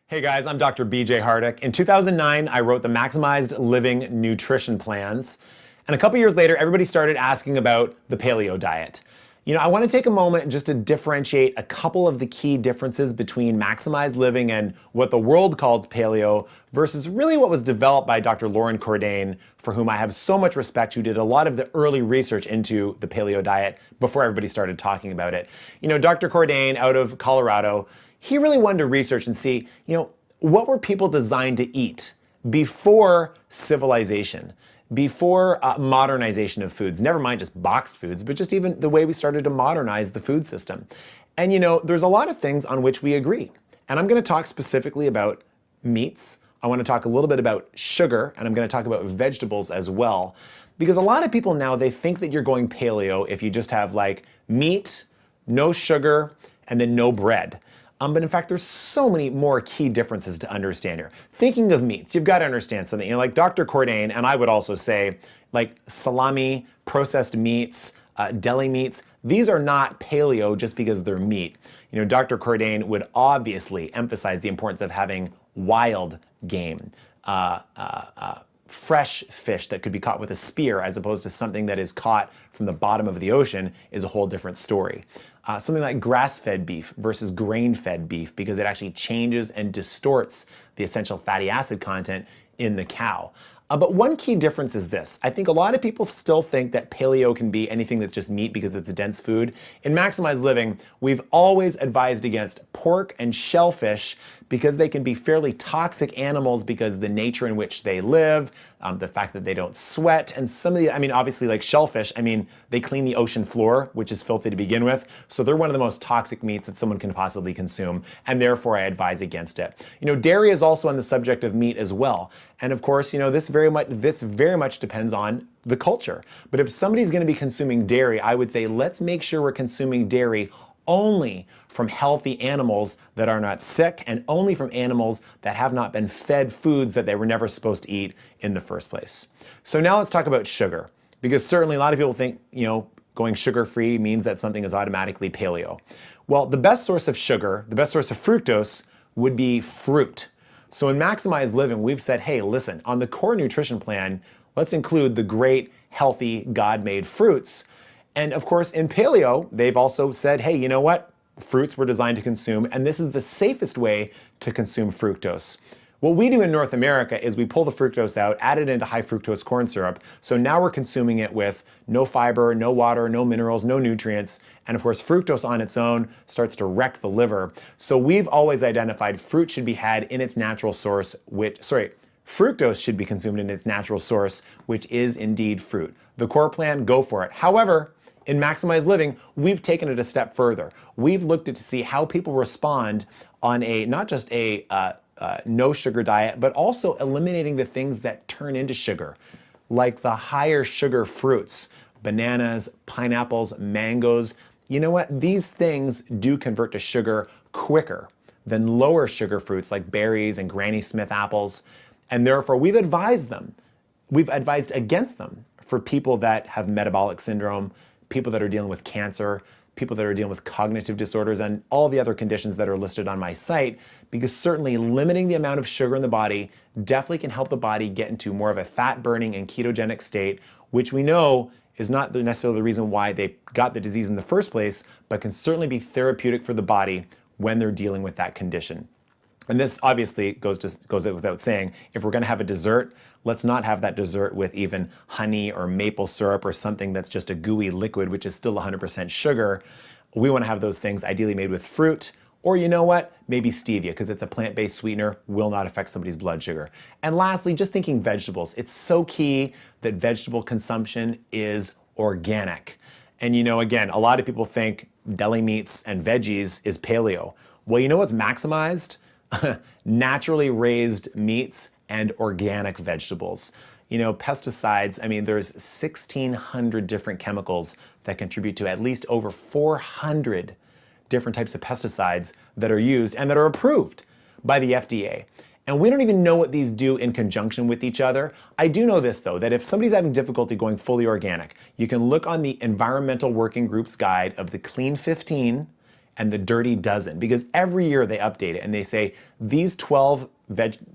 Hey guys, I'm Dr. BJ Hardick. In 2009, I wrote the Maximized Living Nutrition Plans. And a couple years later, everybody started asking about the paleo diet. I want to take a moment just to differentiate a couple of the key differences between maximized living and what the world calls paleo versus really what was developed by Dr. Lauren Cordain, for whom I have so much respect, who did a lot of the early research into the paleo diet before everybody started talking about it. Dr. Cordain out of Colorado, he really wanted to research and see, what were people designed to eat before civilization, before modernization of foods, never mind just boxed foods, but just even the way we started to modernize the food system. And there's a lot of things on which we agree. And I'm going to talk specifically about meats. I want to talk a little bit about sugar, and I'm going to talk about vegetables as well. Because a lot of people now, they think that you're going paleo if you just have like meat, no sugar, and then no bread. But in fact, there's so many more key differences to understand here. Thinking of meats, you've got to understand something. Like Dr. Cordain, and I would also say, like salami, processed meats, deli meats, these are not paleo just because they're meat. Dr. Cordain would obviously emphasize the importance of having wild game, fresh fish that could be caught with a spear as opposed to something that is caught from the bottom of the ocean is a whole different story. Something like grass-fed beef versus grain-fed beef, because it actually changes and distorts the essential fatty acid content in the cow. But one key difference is this. I think a lot of people still think that paleo can be anything that's just meat because it's a dense food. In Maximized Living, we've always advised against pork and shellfish because they can be fairly toxic animals because the nature in which they live, the fact that they don't sweat, and some of the, obviously like shellfish, they clean the ocean floor, which is filthy to begin with, so they're one of the most toxic meats that someone can possibly consume, and therefore I advise against it. Dairy is also on the subject of meat as well, and of course, this very much depends on the culture. But if somebody's going to be consuming dairy, I would say let's make sure we're consuming dairy only from healthy animals that are not sick and only from animals that have not been fed foods that they were never supposed to eat in the first place. So now let's talk about sugar, because certainly a lot of people think, going sugar-free means that something is automatically paleo. Well, the best source of sugar, the best source of fructose would be fruit. So in Maximized Living, we've said, hey, listen, on the core nutrition plan, let's include the great, healthy, God-made fruits. And of course, in paleo, they've also said, hey, you know what? Fruits were designed to consume, and this is the safest way to consume fructose. What we do in North America is we pull the fructose out, add it into high fructose corn syrup, so now we're consuming it with no fiber, no water, no minerals, no nutrients, and of course fructose on its own starts to wreck the liver. So we've always identified fruit should be had in its natural source, fructose should be consumed in its natural source, which is indeed fruit. The core plan, go for it. However, in Maximized Living, we've taken it a step further. We've looked at to see how people respond on not just a no sugar diet, but also eliminating the things that turn into sugar, like the higher sugar fruits, bananas, pineapples, mangoes. You know what? These things do convert to sugar quicker than lower sugar fruits like berries and Granny Smith apples. And therefore, we've advised against them for people that have metabolic syndrome, people that are dealing with cancer, people that are dealing with cognitive disorders, and all the other conditions that are listed on my site, because certainly limiting the amount of sugar in the body definitely can help the body get into more of a fat-burning and ketogenic state, which we know is not necessarily the reason why they got the disease in the first place, but can certainly be therapeutic for the body when they're dealing with that condition. And this obviously goes without saying, if we're going to have a dessert, let's not have that dessert with even honey or maple syrup or something that's just a gooey liquid, which is still 100% sugar. We want to have those things ideally made with fruit, or you know what, maybe stevia, because it's a plant-based sweetener, will not affect somebody's blood sugar. And lastly, just thinking vegetables. It's so key that vegetable consumption is organic. And again, a lot of people think deli meats and veggies is paleo. Well, you know what's maximized? Naturally raised meats and organic vegetables. Pesticides, there's 1,600 different chemicals that contribute to at least over 400 different types of pesticides that are used and that are approved by the FDA. And we don't even know what these do in conjunction with each other. I do know this though, that if somebody's having difficulty going fully organic, you can look on the Environmental Working Group's guide of the Clean 15, and the dirty dozen, because every year they update it and they say these 12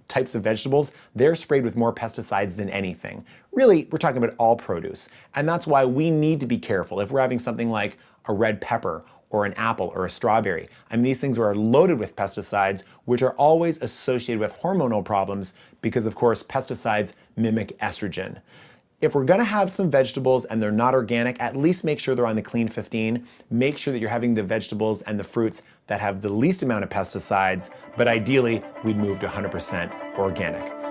types of vegetables, they're sprayed with more pesticides than anything. Really, we're talking about all produce. And that's why we need to be careful if we're having something like a red pepper or an apple or a strawberry. I mean, these things are loaded with pesticides, which are always associated with hormonal problems because, of course, pesticides mimic estrogen. If we're gonna have some vegetables and they're not organic, at least make sure they're on the Clean 15. Make sure that you're having the vegetables and the fruits that have the least amount of pesticides, but ideally, we'd move to 100% organic.